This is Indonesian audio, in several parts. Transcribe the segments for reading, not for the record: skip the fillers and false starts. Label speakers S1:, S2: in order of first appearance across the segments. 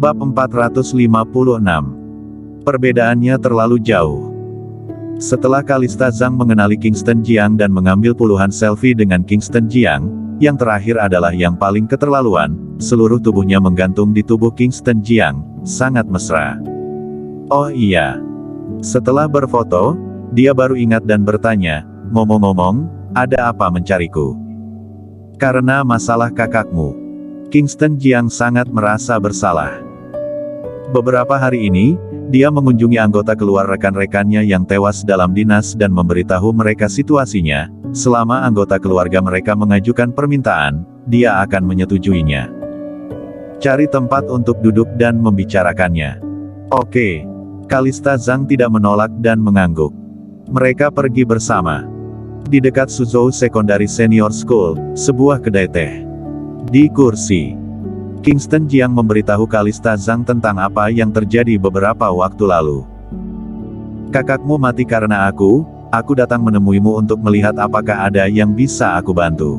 S1: Bab 456. Perbedaannya terlalu jauh. Setelah Kalista Zhang mengenali Kingston Jiang dan mengambil puluhan selfie dengan Kingston Jiang, yang terakhir adalah yang paling keterlaluan, seluruh tubuhnya menggantung di tubuh Kingston Jiang, sangat mesra. Oh iya. Setelah berfoto, dia baru ingat dan bertanya, ngomong-ngomong, ada apa mencariku? Karena masalah kakakmu. Kingston Jiang sangat merasa bersalah. Beberapa hari ini, dia mengunjungi anggota keluar rekan-rekannya yang tewas dalam dinas dan memberitahu mereka situasinya. Selama anggota keluarga mereka mengajukan permintaan, dia akan menyetujuinya. Cari tempat untuk duduk dan membicarakannya. Oke. Kalista Zhang tidak menolak dan mengangguk. Mereka pergi bersama. Di dekat Suzhou Secondary Senior School, sebuah kedai teh. Di kursi, Kingston Jiang memberitahu Kalista Zhang tentang apa yang terjadi beberapa waktu lalu. Kakakmu mati karena aku datang menemuimu untuk melihat apakah ada yang bisa aku bantu.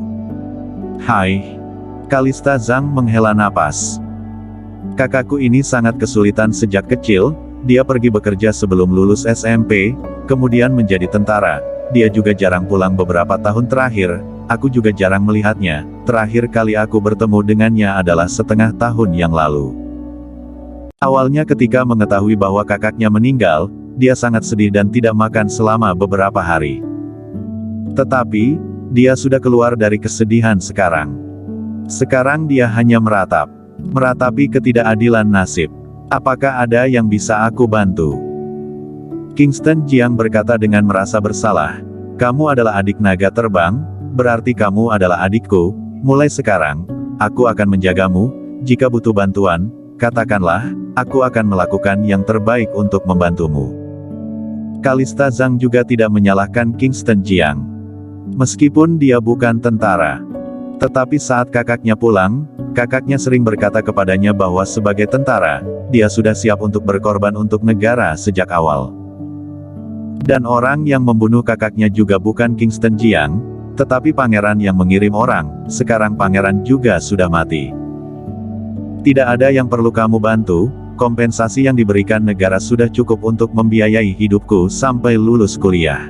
S1: Hai. Kalista Zhang menghela napas. Kakakku ini sangat kesulitan sejak kecil, dia pergi bekerja sebelum lulus SMP, kemudian menjadi tentara, dia juga jarang pulang beberapa tahun terakhir, aku juga jarang melihatnya, terakhir kali aku bertemu dengannya adalah setengah tahun yang lalu. Awalnya ketika mengetahui bahwa kakaknya meninggal, dia sangat sedih dan tidak makan selama beberapa hari. Tetapi, dia sudah keluar dari kesedihan sekarang. Sekarang dia hanya meratapi ketidakadilan nasib. Apakah ada yang bisa aku bantu? Kingston Jiang berkata dengan merasa bersalah, kamu adalah adik naga terbang, berarti kamu adalah adikku, mulai sekarang, aku akan menjagamu, jika butuh bantuan, katakanlah, aku akan melakukan yang terbaik untuk membantumu. Kalista Zhang juga tidak menyalahkan Kingston Jiang. Meskipun dia bukan tentara. Tetapi saat kakaknya pulang, kakaknya sering berkata kepadanya bahwa sebagai tentara, dia sudah siap untuk berkorban untuk negara sejak awal. Dan orang yang membunuh kakaknya juga bukan Kingston Jiang, tetapi pangeran yang mengirim orang, sekarang pangeran juga sudah mati. Tidak ada yang perlu kamu bantu, kompensasi yang diberikan negara sudah cukup untuk membiayai hidupku sampai lulus kuliah.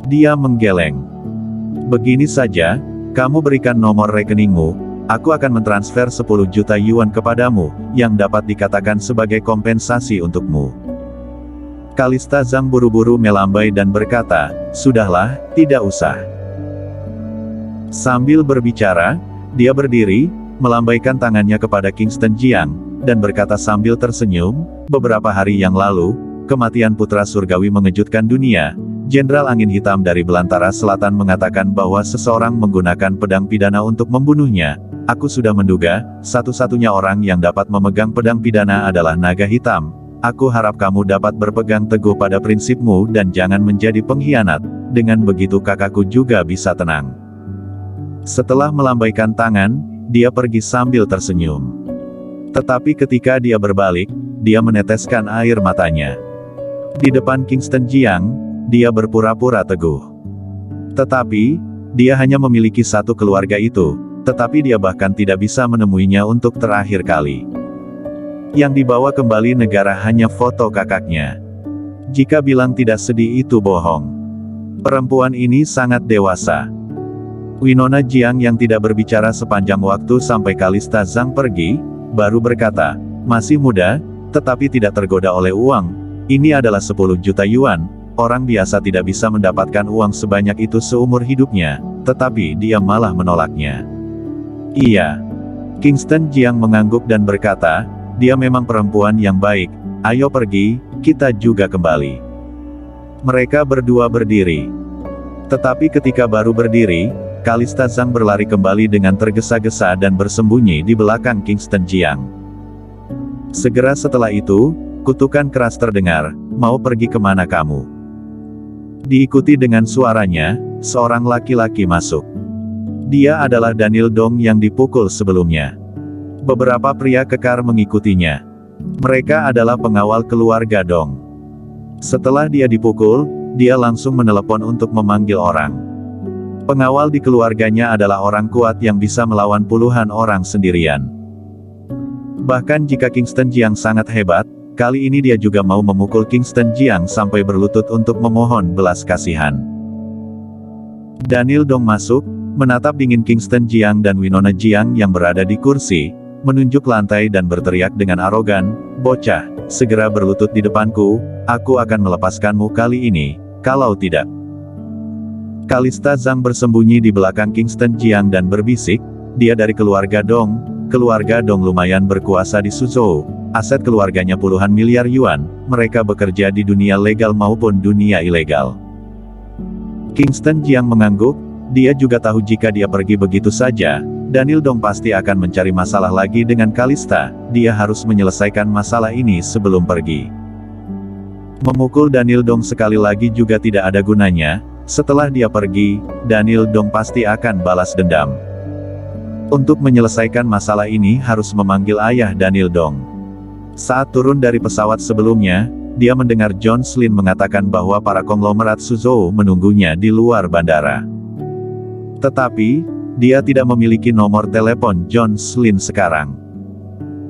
S1: Dia menggeleng. Begini saja, kamu berikan nomor rekeningmu, aku akan mentransfer 10 juta yuan kepadamu, yang dapat dikatakan sebagai kompensasi untukmu. Kalista Zhang buru-buru melambai dan berkata, sudahlah, tidak usah. Sambil berbicara, dia berdiri, melambaikan tangannya kepada Kingston Jiang, dan berkata sambil tersenyum, beberapa hari yang lalu, kematian putra surgawi mengejutkan dunia. Jenderal Angin Hitam dari Belantara Selatan mengatakan bahwa seseorang menggunakan pedang pidana untuk membunuhnya. Aku sudah menduga, satu-satunya orang yang dapat memegang pedang pidana adalah naga hitam. Aku harap kamu dapat berpegang teguh pada prinsipmu dan jangan menjadi pengkhianat. Dengan begitu kakakku juga bisa tenang. Setelah melambaikan tangan, dia pergi sambil tersenyum. Tetapi ketika dia berbalik, dia meneteskan air matanya. Di depan Kingston Jiang, dia berpura-pura teguh. Tetapi, dia hanya memiliki satu keluarga itu, tetapi dia bahkan tidak bisa menemuinya untuk terakhir kali. Yang dibawa kembali negara hanya foto kakaknya. Jika bilang tidak sedih itu bohong. Perempuan ini sangat dewasa. Winona Jiang yang tidak berbicara sepanjang waktu sampai Kalista Zhang pergi, baru berkata, masih muda, tetapi tidak tergoda oleh uang. Ini adalah 10 juta yuan. Orang biasa tidak bisa mendapatkan uang sebanyak itu seumur hidupnya, tetapi dia malah menolaknya. Iya. Kingston Jiang mengangguk dan berkata, dia memang perempuan yang baik, ayo pergi, kita juga kembali. Mereka berdua berdiri. Tetapi ketika baru berdiri, Kalista Zhang berlari kembali dengan tergesa-gesa dan bersembunyi di belakang Kingston Jiang. Segera setelah itu, kutukan keras terdengar, mau pergi kemana kamu? Diikuti dengan suaranya, seorang laki-laki masuk. Dia adalah Daniel Dong yang dipukul sebelumnya. Beberapa pria kekar mengikutinya. Mereka adalah pengawal keluarga Dong. Setelah dia dipukul, dia langsung menelepon untuk memanggil orang. Pengawal di keluarganya adalah orang kuat yang bisa melawan puluhan orang sendirian. Bahkan jika Kingston Jiang sangat hebat, kali ini dia juga mau memukul Kingston Jiang sampai berlutut untuk memohon belas kasihan. Daniel Dong masuk, menatap dingin Kingston Jiang dan Winona Jiang yang berada di kursi, menunjuk lantai dan berteriak dengan arogan, "Bocah, segera berlutut di depanku, aku akan melepaskanmu kali ini, kalau tidak." Kalista Zhang bersembunyi di belakang Kingston Jiang dan berbisik, "Dia dari keluarga Dong. Keluarga Dong lumayan berkuasa di Suzhou. Aset keluarganya puluhan miliar yuan, mereka bekerja di dunia legal maupun dunia ilegal." Kingston Jiang mengangguk, dia juga tahu jika dia pergi begitu saja, Daniel Dong pasti akan mencari masalah lagi dengan Kalista, dia harus menyelesaikan masalah ini sebelum pergi. Memukul Daniel Dong sekali lagi juga tidak ada gunanya, setelah dia pergi, Daniel Dong pasti akan balas dendam. Untuk menyelesaikan masalah ini harus memanggil ayah Daniel Dong. Saat turun dari pesawat sebelumnya, dia mendengar John Slin mengatakan bahwa para konglomerat Suzhou menunggunya di luar bandara. Tetapi, dia tidak memiliki nomor telepon John Slin sekarang.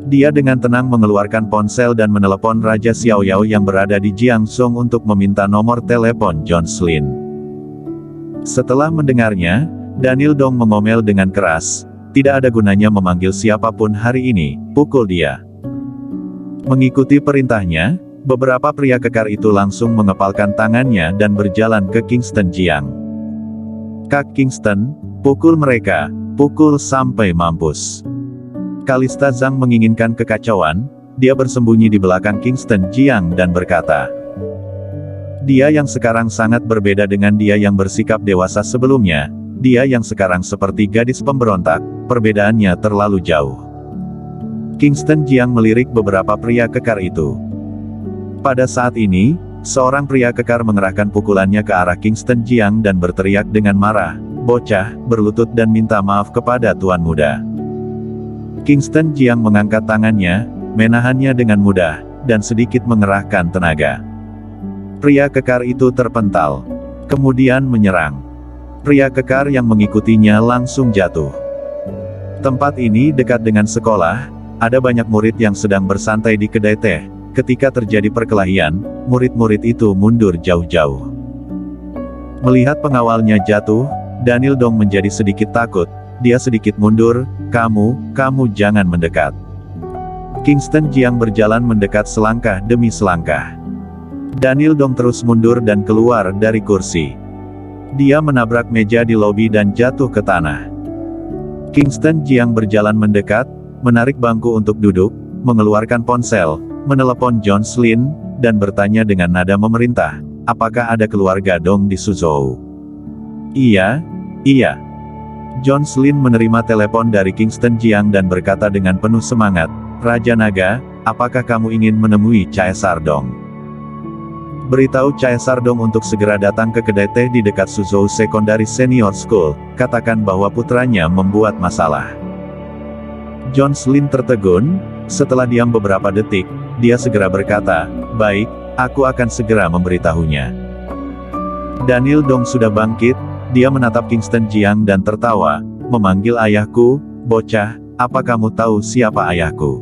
S1: Dia dengan tenang mengeluarkan ponsel dan menelepon Raja Xiaoyao yang berada di Jiangzhou untuk meminta nomor telepon John Slin. Setelah mendengarnya, Daniel Dong mengomel dengan keras, "Tidak ada gunanya memanggil siapapun hari ini, pukul dia." Mengikuti perintahnya, beberapa pria kekar itu langsung mengepalkan tangannya dan berjalan ke Kingston Jiang. "Kak Kingston, pukul mereka, pukul sampai mampus." Kalista Zhang menginginkan kekacauan, dia bersembunyi di belakang Kingston Jiang dan berkata, "Dia yang sekarang sangat berbeda dengan dia yang bersikap dewasa sebelumnya, dia yang sekarang seperti gadis pemberontak, perbedaannya terlalu jauh." Kingston Jiang melirik beberapa pria kekar itu. Pada saat ini, seorang pria kekar mengerahkan pukulannya ke arah Kingston Jiang dan berteriak dengan marah, "Bocah, berlutut dan minta maaf kepada tuan muda." Kingston Jiang mengangkat tangannya, menahannya dengan mudah, dan sedikit mengerahkan tenaga. Pria kekar itu terpental, kemudian menyerang. Pria kekar yang mengikutinya langsung jatuh. Tempat ini dekat dengan sekolah, ada banyak murid yang sedang bersantai di kedai teh. Ketika terjadi perkelahian, murid-murid itu mundur jauh-jauh. Melihat pengawalnya jatuh, Daniel Dong menjadi sedikit takut, dia sedikit mundur, kamu jangan mendekat." Kingston Jiang berjalan mendekat selangkah demi selangkah. Daniel Dong terus mundur dan keluar dari kursi. Dia menabrak meja di lobi dan jatuh ke tanah. Kingston Jiang berjalan mendekat, menarik bangku untuk duduk, mengeluarkan ponsel, menelepon John Slin, dan bertanya dengan nada memerintah, "Apakah ada keluarga Dong di Suzhou?" Iya. John Slin menerima telepon dari Kingston Jiang dan berkata dengan penuh semangat, "Raja Naga, apakah kamu ingin menemui Caesar Dong? Beritahu Caesar Dong untuk segera datang ke kedai teh di dekat Suzhou Secondary Senior School, katakan bahwa putranya membuat masalah." John Slin tertegun, setelah diam beberapa detik, dia segera berkata, "Baik, aku akan segera memberitahunya." Daniel Dong sudah bangkit, dia menatap Kingston Jiang dan tertawa, memanggil ayahku, "Bocah, apa kamu tahu siapa ayahku?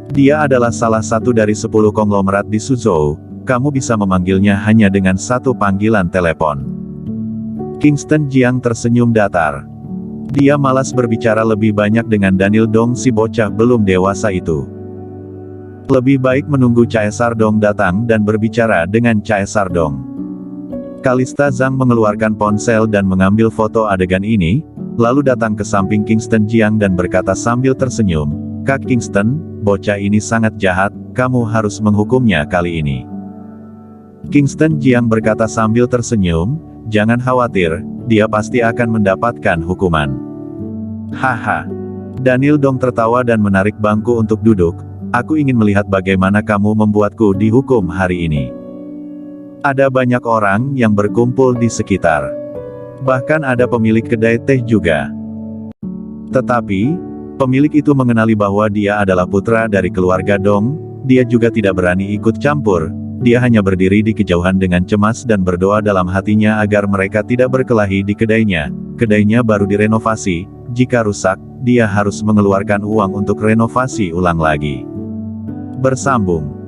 S1: Dia adalah salah satu dari 10 konglomerat di Suzhou, kamu bisa memanggilnya hanya dengan satu panggilan telepon." Kingston Jiang tersenyum datar. Dia malas berbicara lebih banyak dengan Daniel Dong, si bocah belum dewasa itu. Lebih baik menunggu Caesar Dong datang dan berbicara dengan Caesar Dong. Kalista Zhang mengeluarkan ponsel dan mengambil foto adegan ini, lalu datang ke samping Kingston Jiang dan berkata sambil tersenyum, "Kak Kingston, bocah ini sangat jahat, kamu harus menghukumnya kali ini." Kingston Jiang berkata sambil tersenyum, "Jangan khawatir, dia pasti akan mendapatkan hukuman." Haha. Daniel Dong tertawa dan menarik bangku untuk duduk, "Aku ingin melihat bagaimana kamu membuatku dihukum hari ini." Ada banyak orang yang berkumpul di sekitar. Bahkan ada pemilik kedai teh juga. Tetapi, pemilik itu mengenali bahwa dia adalah putra dari keluarga Dong, dia juga tidak berani ikut campur, dia hanya berdiri di kejauhan dengan cemas dan berdoa dalam hatinya agar mereka tidak berkelahi di kedainya baru direnovasi, Jika rusak, dia harus mengeluarkan uang untuk renovasi ulang lagi. Bersambung.